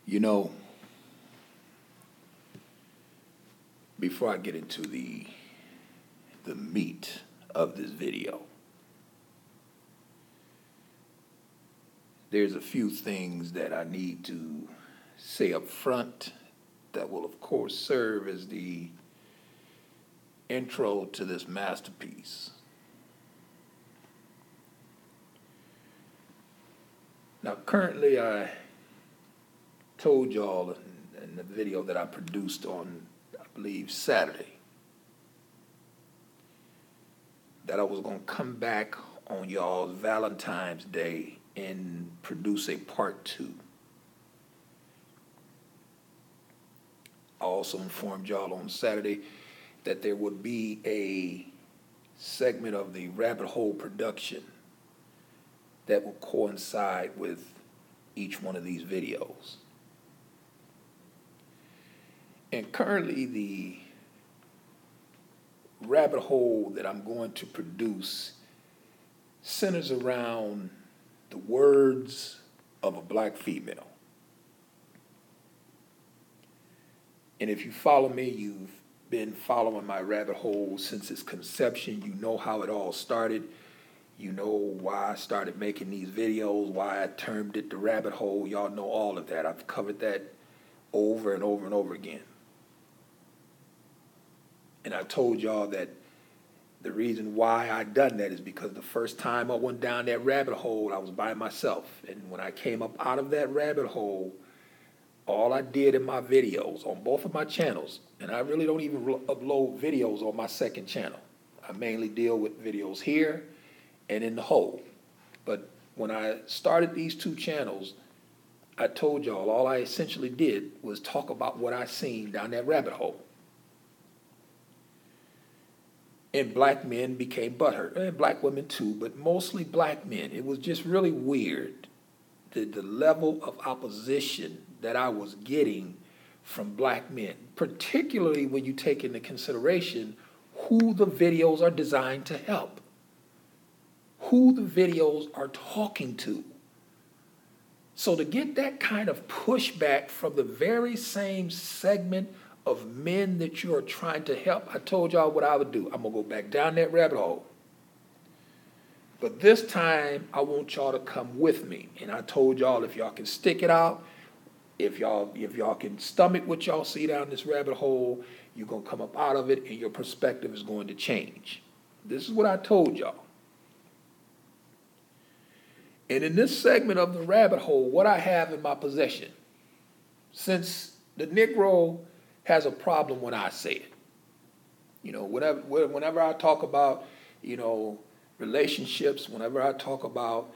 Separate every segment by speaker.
Speaker 1: You know, before I get into the meat of this video, there's a few things that I need to say up front that will, of course, serve as the intro to this masterpiece. Now, currently, I told y'all in the video that I produced on, I believe, Saturday, that I was going to come back on y'all's Valentine's Day and produce a part 2. I also informed y'all on Saturday that there would be a segment of the Rabbit Hole production that will coincide with each one of these videos. And currently, the rabbit hole that I'm going to produce centers around the words of a black female. And if you follow me, you've been following my rabbit hole since its conception. You know how it all started. You know why I started making these videos, why I termed it the rabbit hole. Y'all know all of that. I've covered that over and over and over again. And I told y'all that the reason why I done that is because the first time I went down that rabbit hole, I was by myself. And when I came up out of that rabbit hole, all I did in my videos on both of my channels, and I really don't even upload videos on my second channel. I mainly deal with videos here and in the hole. But when I started these 2 channels, I told y'all all I essentially did was talk about what I seen down that rabbit hole. And black men became butthurt, and black women too, but mostly black men. It was just really weird, the level of opposition that I was getting from black men, particularly when you take into consideration who the videos are designed to help, who the videos are talking to. So to get that kind of pushback from the very same segment of men that you are trying to help, I told y'all what I would do. I'm going to go back down that rabbit hole. But this time, I want y'all to come with me. And I told y'all if y'all can stick it out, if y'all can stomach what y'all see down this rabbit hole, you're going to come up out of it and your perspective is going to change. This is what I told y'all. And in this segment of the rabbit hole, what I have in my possession, since the Negro has a problem when I say it. You know, whenever I talk about, relationships, whenever I talk about,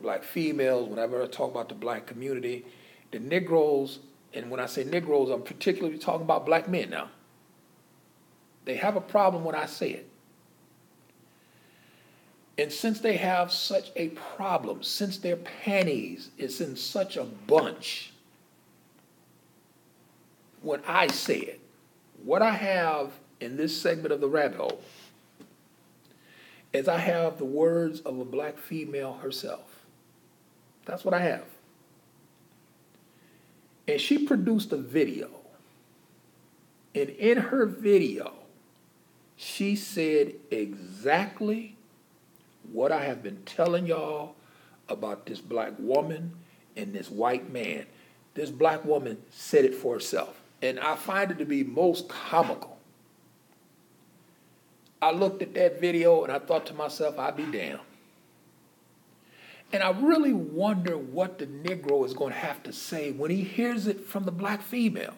Speaker 1: black females, whenever I talk about the black community, the Negroes, and when I say Negroes, I'm particularly talking about black men now. They have a problem when I say it. And since they have such a problem, since their panties is in such a bunch, when I say it, what I have in this segment of the rabbit hole is I have the words of a black female herself. That's what I have. And she produced a video. And in her video, she said exactly what I have been telling y'all about this black woman and this white man. This black woman said it for herself. And I find it to be most comical. I looked at that video and I thought to myself, I'd be damned. And I really wonder what the Negro is going to have to say when he hears it from the black female.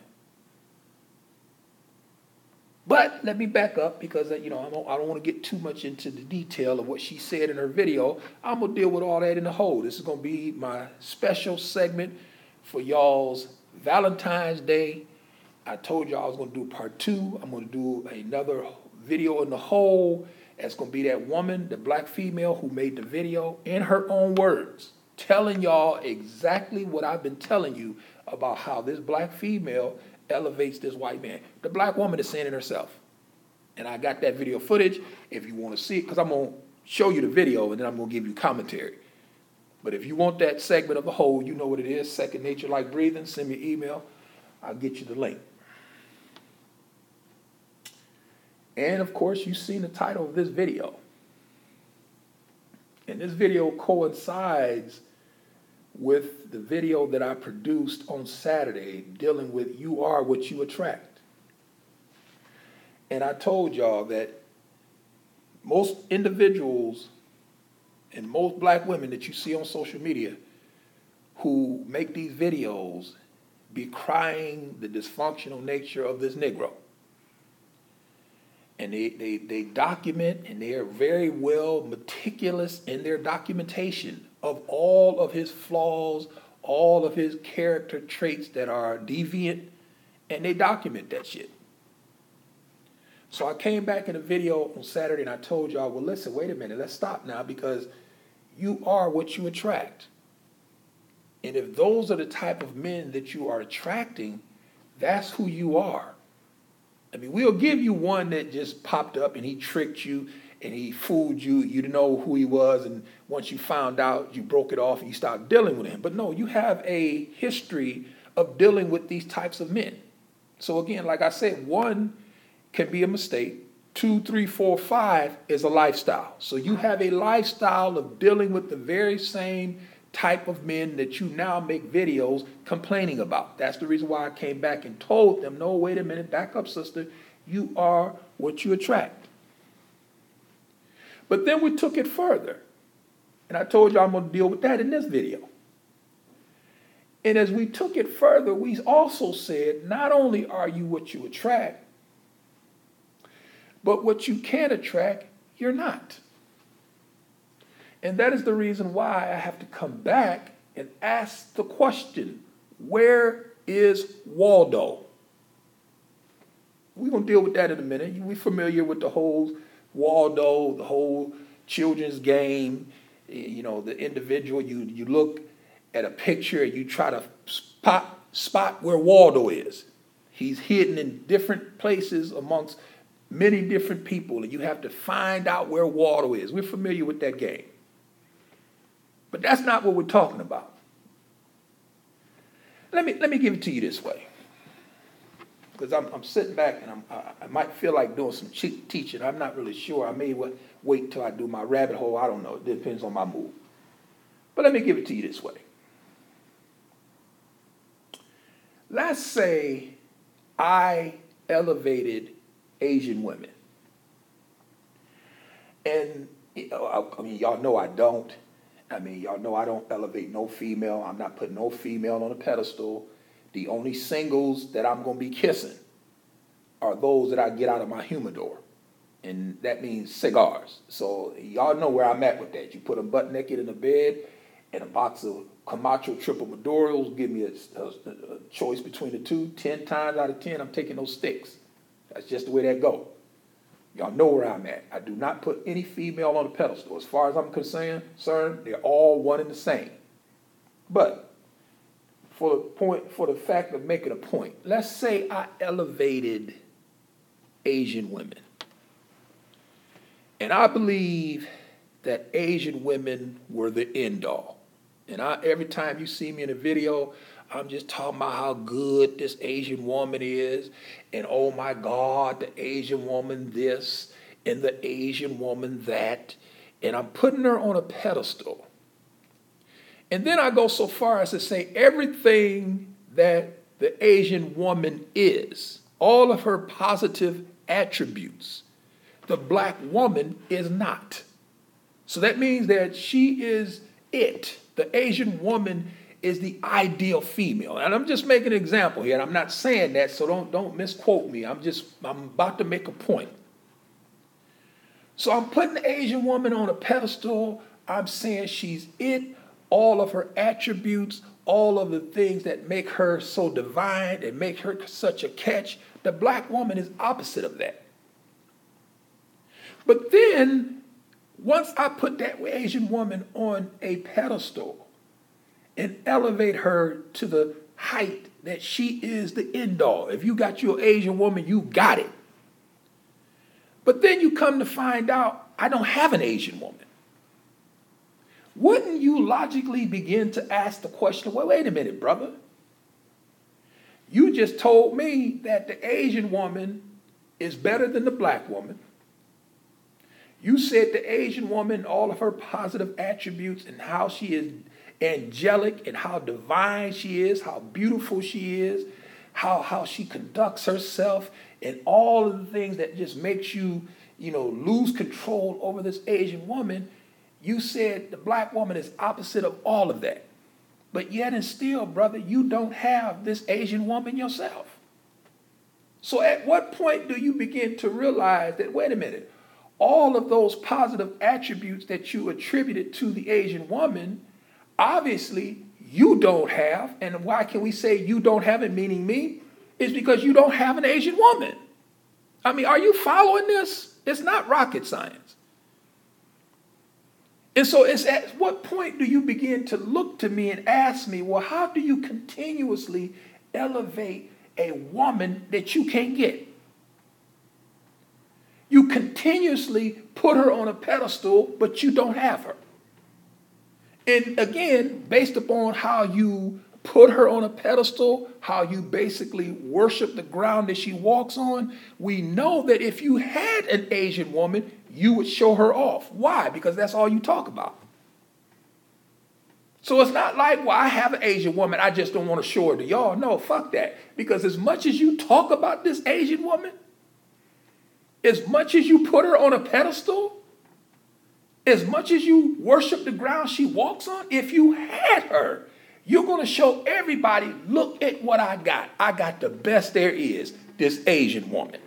Speaker 1: But let me back up because, I don't want to get too much into the detail of what she said in her video. I'm going to deal with all that in the hole. This is going to be my special segment for y'all's Valentine's Day. I told y'all I was going to do part 2. I'm going to do another video in the hole. It's going to be that woman, the black female who made the video in her own words, telling y'all exactly what I've been telling you about how this black female elevates this white man. The black woman is saying it herself. And I got that video footage if you want to see it, because I'm going to show you the video and then I'm going to give you commentary. But if you want that segment of the whole, you know what it is, Second Nature Like Breathing, send me an email. I'll get you the link. And of course, you've seen the title of this video. And this video coincides with the video that I produced on Saturday dealing with you are what you attract. And I told y'all that most individuals and most black women that you see on social media who make these videos be crying the dysfunctional nature of this Negro. And they document, and they are very well meticulous in their documentation of all of his flaws, all of his character traits that are deviant, and they document that shit. So I came back in a video on Saturday and I told y'all, well, listen, wait a minute, let's stop now, because you are what you attract. And if those are the type of men that you are attracting, that's who you are. I mean, we'll give you one that just popped up and he tricked you and he fooled you. You didn't know who he was. And once you found out, you broke it off and you stopped dealing with him. But no, you have a history of dealing with these types of men. So again, like I said, one can be a mistake. 2, 3, 4, 5 is a lifestyle. So you have a lifestyle of dealing with the very same type of men that you now make videos complaining about. That's the reason why I came back and told them, no, wait a minute, back up, sister. You are what you attract. But then we took it further. And I told you I'm going to deal with that in this video. And as we took it further, we also said, not only are you what you attract, but what you can't attract, you're not. And that is the reason why I have to come back and ask the question, where is Waldo? We're going to deal with that in a minute. We're familiar with the whole Waldo, the whole children's game. You know, the individual, you look at a picture and you try to spot where Waldo is. He's hidden in different places amongst many different people, and you have to find out where Waldo is. We're familiar with that game. But that's not what we're talking about. Let me give it to you this way. Because I'm sitting back and I might feel like doing some teaching. I'm not really sure. I may wait until I do my rabbit hole. I don't know. It depends on my mood. But let me give it to you this way. Let's say I elevated Asian women. And I mean, y'all know I don't. I mean, y'all know I don't elevate no female. I'm not putting no female on a pedestal. The only singles that I'm going to be kissing are those that I get out of my humidor. And that means cigars. So y'all know where I'm at with that. You put them butt naked in the bed and a box of Camacho Triple Maduros, give me a choice between the two. 10 times out of 10, I'm taking those sticks. That's just the way that go. Y'all know where I'm at. I do not put any female on a pedestal. As far as I'm concerned, they're all one and the same. But for the fact of making a point, let's say I elevated Asian women. And I believe that Asian women were the end all. And every time you see me in a video, I'm just talking about how good this Asian woman is. And oh my God, the Asian woman this and the Asian woman that. And I'm putting her on a pedestal. And then I go so far as to say everything that the Asian woman is, all of her positive attributes, the black woman is not. So that means that she is it. The Asian woman is the ideal female. And I'm just making an example here. And I'm not saying that, so don't misquote me. I'm about to make a point. So I'm putting the Asian woman on a pedestal. I'm saying she's it, all of her attributes, all of the things that make her so divine and make her such a catch. The black woman is opposite of that. But then, once I put that Asian woman on a pedestal and elevate her to the height that she is the end all. If you got your Asian woman, you got it. But then you come to find out I don't have an Asian woman. wouldn't you logically begin to ask the question, well, wait a minute, brother. You just told me that the Asian woman is better than the black woman. You said the Asian woman, all of her positive attributes and how she is angelic and how divine she is, how beautiful she is, how she conducts herself, and all of the things that just makes you, lose control over this Asian woman. You said the black woman is opposite of all of that. But yet and still, brother, you don't have this Asian woman yourself. So at what point do you begin to realize that, wait a minute, all of those positive attributes that you attributed to the Asian woman, obviously you don't have. And why can we say you don't have it, meaning me? It's because you don't have an Asian woman. I mean, are you following this? It's not rocket science. And so it's at what point do you begin to look to me and ask me, well, how do you continuously elevate a woman that you can't get? You continuously put her on a pedestal, but you don't have her. And again, based upon how you put her on a pedestal, how you basically worship the ground that she walks on, we know that if you had an Asian woman, you would show her off. Why? Because that's all you talk about. So it's not like, well, I have an Asian woman, I just don't want to show her to y'all. No, fuck that. Because as much as you talk about this Asian woman, as much as you put her on a pedestal, as much as you worship the ground she walks on, if you had her, you're going to show everybody, look at what I got. I got the best there is, this Asian woman.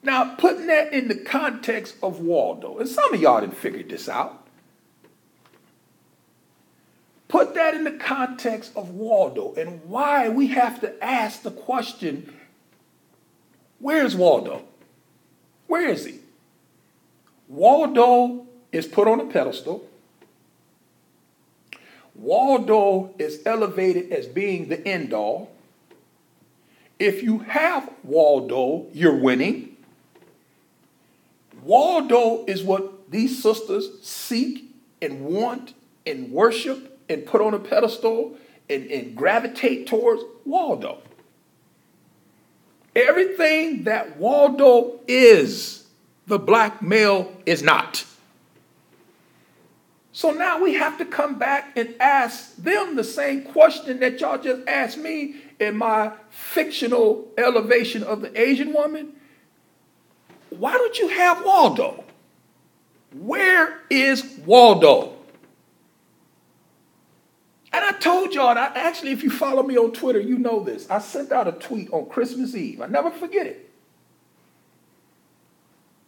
Speaker 1: Now, putting that in the context of Waldo, and some of y'all didn't figure this out. Put that in the context of Waldo and why we have to ask the question, where's Waldo? Where is he? Waldo is put on a pedestal. Waldo is elevated as being the end all. If you have Waldo, you're winning. Waldo is what these sisters seek and want and worship and put on a pedestal and gravitate towards Waldo. Everything that Waldo is, the black male is not. So now we have to come back and ask them the same question that y'all just asked me in my fictional elevation of the Asian woman. Why don't you have Waldo? Where is Waldo? And I told y'all, actually, if you follow me on Twitter, you know this. I sent out a tweet on Christmas Eve. I never forget it.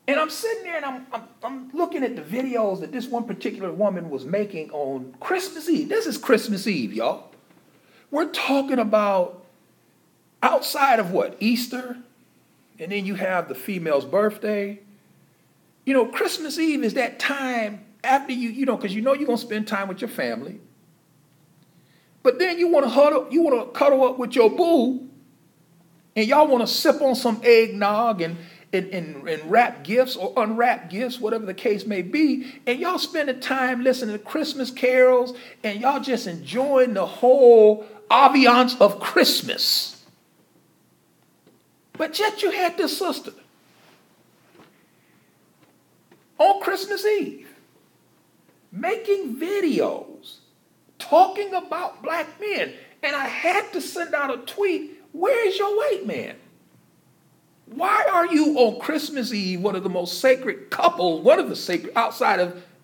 Speaker 1: And I'm sitting there and I'm looking at the videos that this one particular woman was making on Christmas Eve. This is Christmas Eve, y'all. We're talking about outside of what? Easter? And then you have the female's birthday. Christmas Eve is that time after because you're going to spend time with your family. But then you want to cuddle up with your boo, and y'all want to sip on some eggnog and wrap gifts or unwrap gifts, whatever the case may be, and y'all spending time listening to Christmas carols, and y'all just enjoying the whole ambiance of Christmas. But yet you had this sister on Christmas Eve making videos talking about black men. And I had to send out a tweet, where's your white man? Why are you on Christmas Eve, one of the most sacred couples, one of the sacred, outside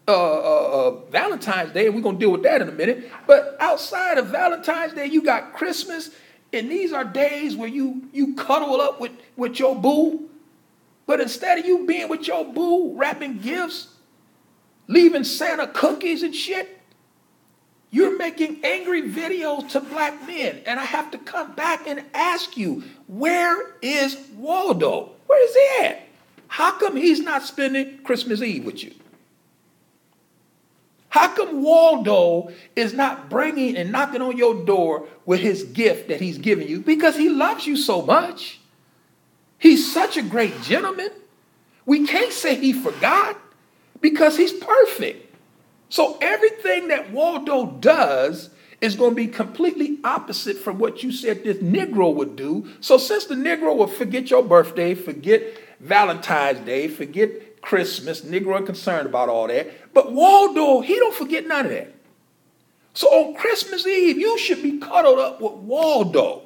Speaker 1: of Valentine's Day, and we're going to deal with that in a minute, but outside of Valentine's Day, you got Christmas, and these are days where you cuddle up with your boo, but instead of you being with your boo, wrapping gifts, leaving Santa cookies and shit, you're making angry videos to black men. And I have to come back and ask you, where is Waldo? Where is he at? How come he's not spending Christmas Eve with you? How come Waldo is not bringing and knocking on your door with his gift that he's giving you? Because he loves you so much. He's such a great gentleman. We can't say he forgot because he's perfect. So everything that Waldo does is going to be completely opposite from what you said this Negro would do. So since the Negro will forget your birthday, forget Valentine's Day, forget Christmas, Negro ain't concerned about all that. But Waldo, he don't forget none of that. So on Christmas Eve, you should be cuddled up with Waldo.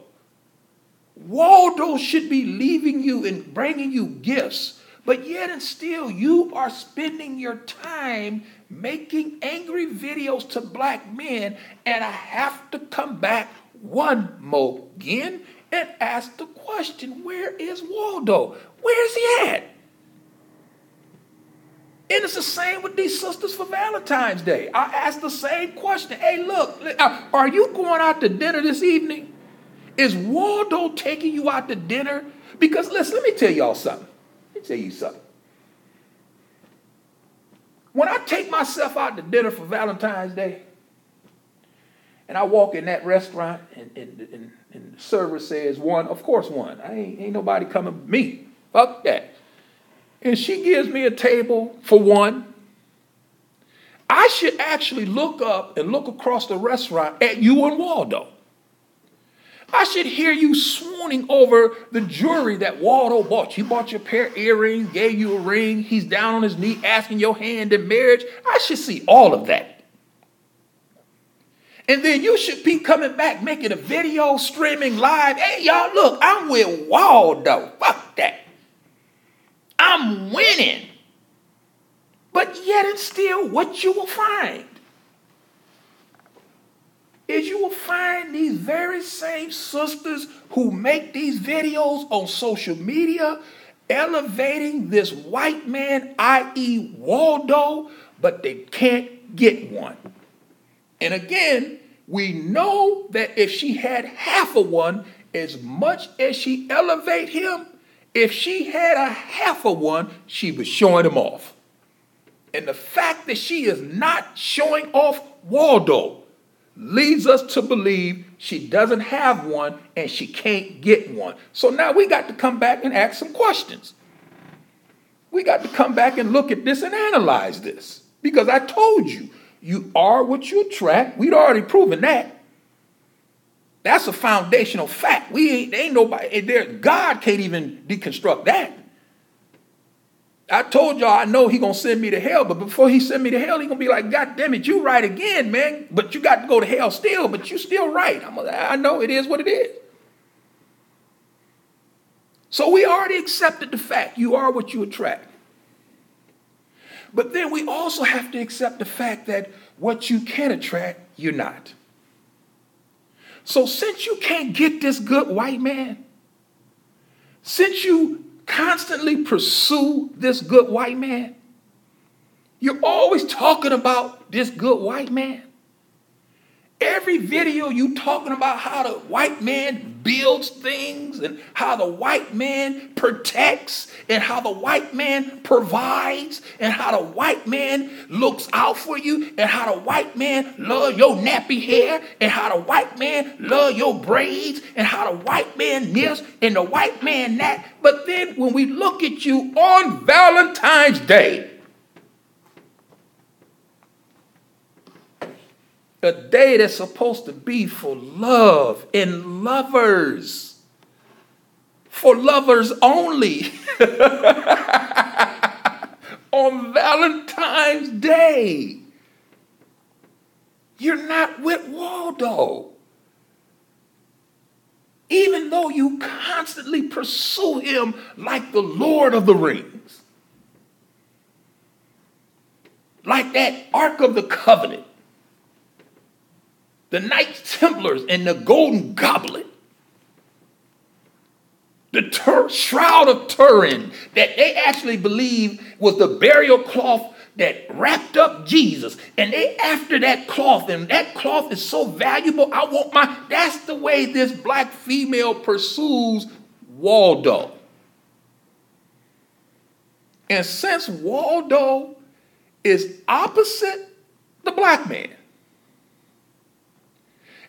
Speaker 1: Waldo should be leaving you and bringing you gifts. But yet and still, you are spending your time making angry videos to black men. And I have to come back one more again and ask the question, where is Waldo? Where's he at? And it's the same with these sisters for Valentine's Day. I asked the same question. Hey, look, are you going out to dinner this evening? Is Waldo taking you out to dinner? Because listen, let me tell y'all something. Let me tell you something. When I take myself out to dinner for Valentine's Day, and I walk in that restaurant, and the server says one, of course one. Ain't nobody coming with me. Fuck that. And she gives me a table for one. I should actually look up and look across the restaurant at you and Waldo. I should hear you swooning over the jewelry that Waldo bought. He bought you a pair of earrings, gave you a ring. He's down on his knee asking your hand in marriage. I should see all of that. And then you should be coming back, making a video, streaming live. Hey, y'all, look, I'm with Waldo. Fuck that. I'm winning. But yet and still, what you will find is you will find these very same sisters who make these videos on social media elevating this white man, i.e. Waldo, but they can't get one. And again, we know that if she had half of one, as much as she elevate him, if she had a half of one, she was showing him off. And the fact that she is not showing off Waldo leads us to believe she doesn't have one and she can't get one. So now we got to come back and ask some questions. We got to come back and look at this and analyze this. Because I told you, you are what you attract. We'd already proven that. That's a foundational fact. Ain't nobody there. God can't even deconstruct that. I told y'all I know he gonna send me to hell, but before he send me to hell, he gonna be like, God damn it, you right again, man. But you got to go to hell still, but you still right. I know it is what it is. So we already accepted the fact you are what you attract. But then we also have to accept the fact that what you can attract, you're not. So since you can't get this good white man, since you constantly pursue this good white man, you're always talking about this good white man. Every video you talking about how the white man builds things and how the white man protects and how the white man provides and how the white man looks out for you and how the white man love your nappy hair and how the white man love your braids and how the white man this and the white man that. But then when we look at you on Valentine's Day, a day that's supposed to be for love and lovers. For lovers only. On Valentine's Day. You're not with Waldo. Even though you constantly pursue him like the Lord of the Rings. Like that Ark of the Covenant. The Knights Templars and the Golden Goblet. The Shroud of Turin that they actually believe was the burial cloth that wrapped up Jesus. And they after that cloth, and that cloth is so valuable, that's the way this black female pursues Waldo. And since Waldo is opposite the black man,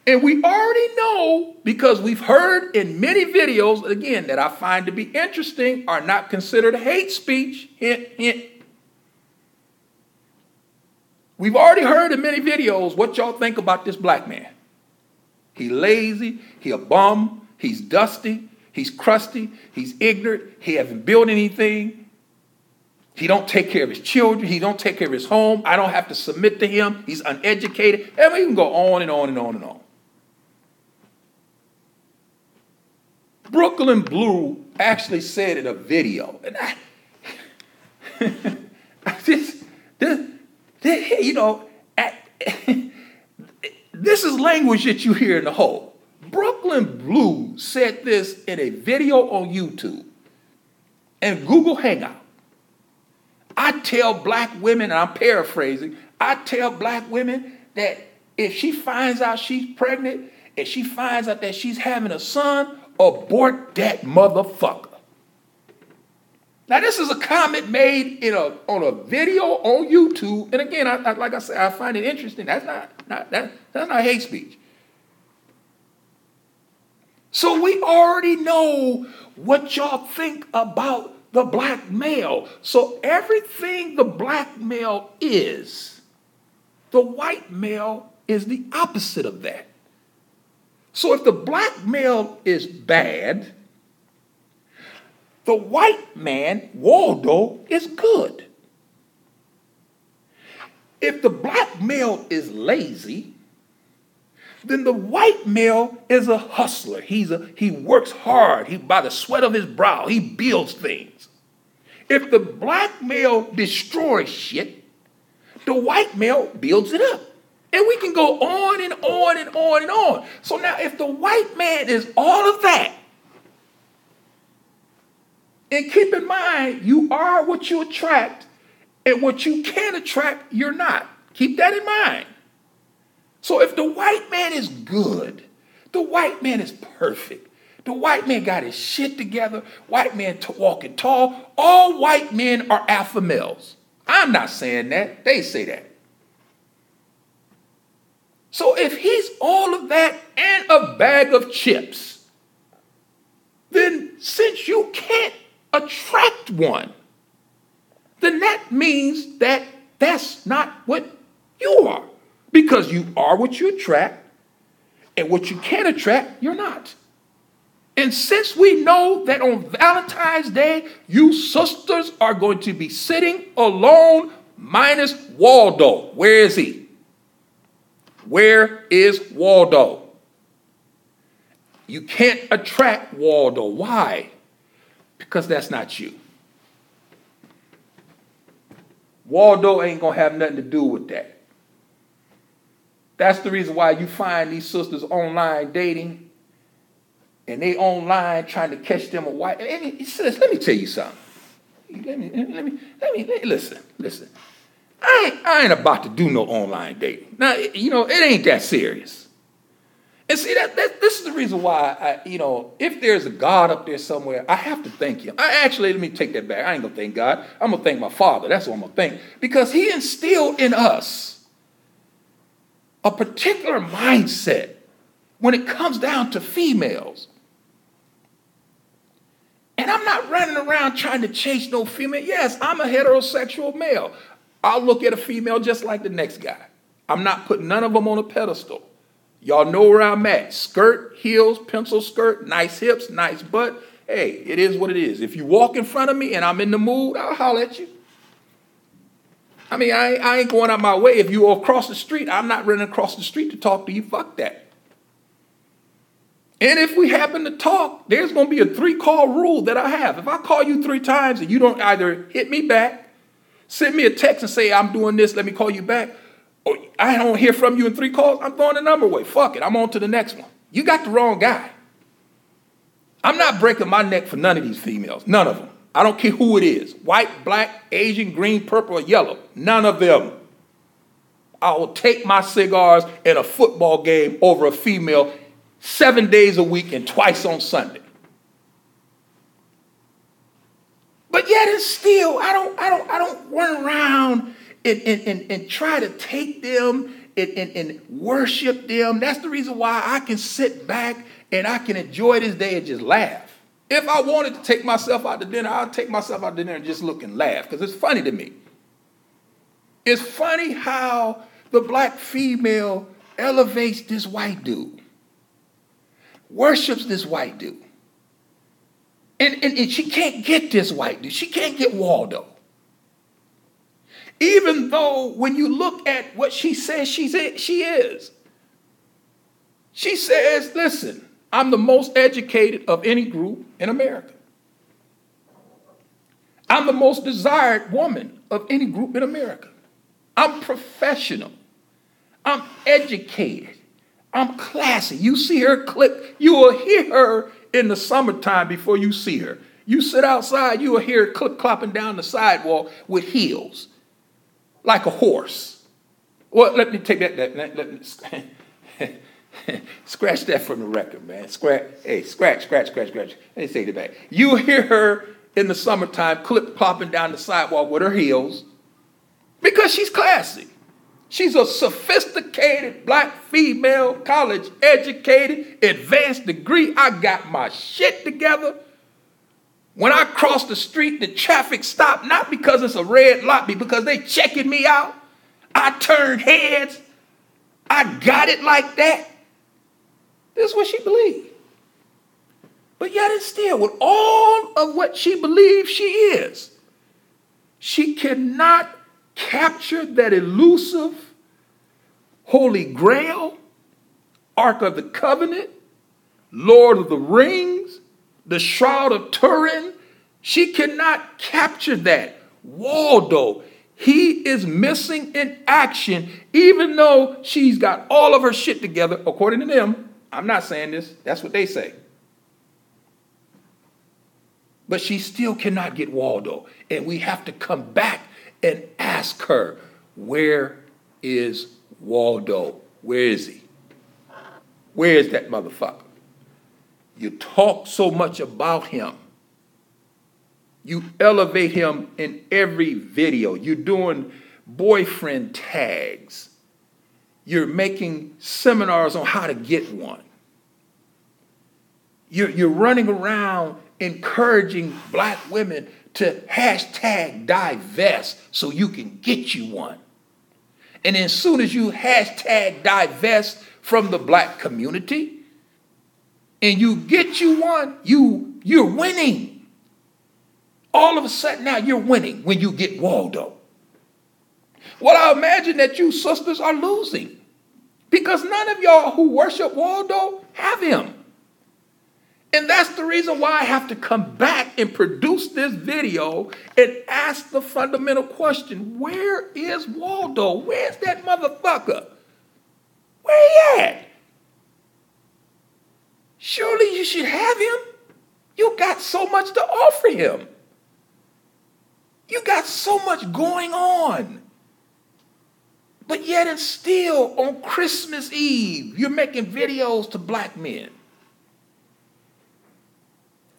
Speaker 1: and we already know, because we've heard in many videos, again, that I find to be interesting, are not considered hate speech. Hint, hint. We've already heard in many videos what y'all think about this black man. He lazy, he a bum, he's dusty, he's crusty, he's ignorant, he hasn't built anything. He don't take care of his children, he don't take care of his home. I don't have to submit to him. He's uneducated. And we can go on and on and on and on. Brooklyn Blue actually said in a video, and this is language that you hear in the whole. Brooklyn Blue said this in a video on YouTube and Google Hangout. I tell black women, and I'm paraphrasing, I tell black women that if she finds out she's pregnant and she finds out that she's having a son, abort that motherfucker. Now, this is a comment made on a video on YouTube. And again, like I said, I find it interesting. That's not hate speech. So we already know what y'all think about the black male. So everything the black male is, the white male is the opposite of that. So if the black male is bad, the white man, Waldo, is good. If the black male is lazy, then the white male is a hustler. He works hard. By the sweat of his brow, he builds things. If the black male destroys shit, the white male builds it up. And we can go on and on and on and on. So now if the white man is all of that, and keep in mind, you are what you attract, and what you can attract, you're not. Keep that in mind. So if the white man is good, the white man is perfect, the white man got his shit together, white man walking tall, all white men are alpha males. I'm not saying that. They say that. So if he's all of that and a bag of chips, then since you can't attract one, then that means that that's not what you are. Because you are what you attract, and what you can attract, you're not. And since we know that on Valentine's Day, you sisters are going to be sitting alone minus Waldo. Where is he? Where is Waldo? You can't attract Waldo. Why? Because that's not you. Waldo ain't going to have nothing to do with that. That's the reason why you find these sisters online dating, and they online trying to catch them a wife. And sis, let me tell you something. Let me listen. I ain't about to do no online dating. Now, it ain't that serious. And see, this is the reason why, if there's a God up there somewhere, I have to thank him. Let me take that back. I ain't going to thank God. I'm going to thank my Father. That's what I'm going to thank. Because he instilled in us a particular mindset when it comes down to females. And I'm not running around trying to chase no female. Yes, I'm a heterosexual male. I'll look at a female just like the next guy. I'm not putting none of them on a pedestal. Y'all know where I'm at. Skirt, heels, pencil skirt, nice hips, nice butt. Hey, it is what it is. If you walk in front of me and I'm in the mood, I'll holler at you. I mean, I ain't going out my way. If you're across the street, I'm not running across the street to talk to you. Fuck that. And if we happen to talk, there's going to be a 3-call rule that I have. If I call you 3 times and you don't either hit me back, send me a text and say, I'm doing this, let me call you back, or I don't hear from you in 3 calls, I'm throwing the number away. Fuck it. I'm on to the next one. You got the wrong guy. I'm not breaking my neck for none of these females. None of them. I don't care who it is. White, black, Asian, green, purple, or yellow. None of them. I will take my cigars in a football game over a female 7 days a week and twice on Sunday. But yet and still, I don't run around and try to take them and worship them. That's the reason why I can sit back and I can enjoy this day and just laugh. If I wanted to take myself out to dinner, I'll take myself out to dinner and just look and laugh because it's funny to me. It's funny how the black female elevates this white dude, worships this white dude. And she can't get this white dude. She can't get Waldo. Even though when you look at what she says she is. She says, listen, I'm the most educated of any group in America. I'm the most desired woman of any group in America. I'm professional. I'm educated. I'm classy. You see her clip, you will hear her in the summertime before you see her. You sit outside, you will hear her clip-clopping down the sidewalk with heels, like a horse. Well, let me take that. Scratch that from the record, man. Scratch. Let me take it back. You hear her in the summertime clip-clopping down the sidewalk with her heels because she's classy. She's a sophisticated black female, college educated, advanced degree. I got my shit together. When I cross the street, the traffic stopped, not because it's a red light, but because they checking me out. I turned heads. I got it like that. This is what she believed. But yet and still, with all of what she believes she is, she cannot capture that elusive Holy Grail, Ark of the Covenant, Lord of the Rings, the Shroud of Turin. She cannot capture that. Waldo, he is missing in action, even though she's got all of her shit together, according to them. I'm not saying this. That's what they say. But she still cannot get Waldo. And we have to come back and ask her, where is Waldo? Where is he? Where is that motherfucker? You talk so much about him. You elevate him in every video. You're doing boyfriend tags. You're making seminars on how to get one. You're running around encouraging black women to hashtag divest so you can get you one. And as soon as you hashtag divest from the black community and you get you one, you're winning. All of a sudden now you're winning when you get Waldo. Well, I imagine that you sisters are losing because none of y'all who worship Waldo have him. And that's the reason why I have to come back and produce this video and ask the fundamental question, where is Waldo? Where's that motherfucker? Where he at? Surely you should have him. You got so much to offer him. You got so much going on. But yet and still on Christmas Eve, you're making videos to black men.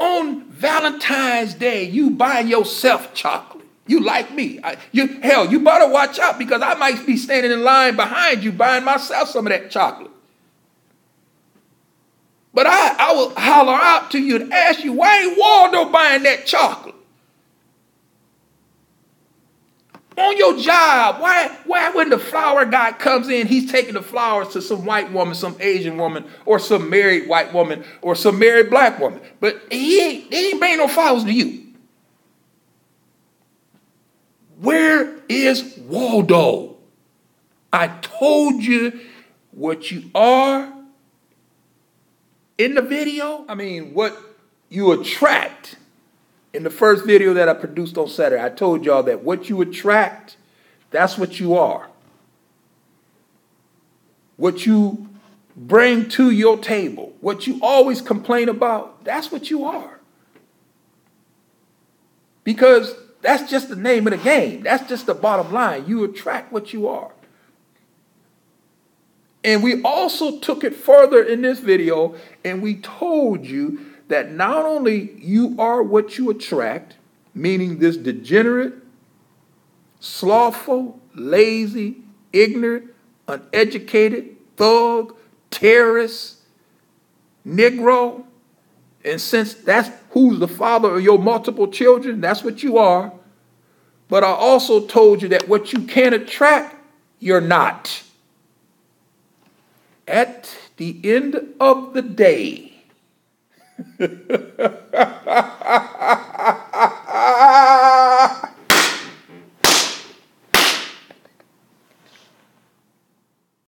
Speaker 1: On Valentine's Day, you buy yourself chocolate. You like me. You better watch out because I might be standing in line behind you buying myself some of that chocolate. But I will holler out to you and ask you, why ain't Waldo buying that chocolate? On your job, why when the flower guy comes in, he's taking the flowers to some white woman, some Asian woman, or some married white woman, or some married black woman. But he ain't bringing no flowers to you. Where is Waldo? I told you what you are in the video. I mean, what you attract. In the first video that I produced on Saturday, I told y'all that what you attract, that's what you are. What you bring to your table, what you always complain about, that's what you are. Because that's just the name of the game. That's just the bottom line. You attract what you are. And we also took it further in this video, and we told you that not only you are what you attract, meaning this degenerate, slothful, lazy, ignorant, uneducated, thug, terrorist, Negro, and since that's who's the father of your multiple children, that's what you are. But I also told you that what you can attract, you're not. At the end of the day,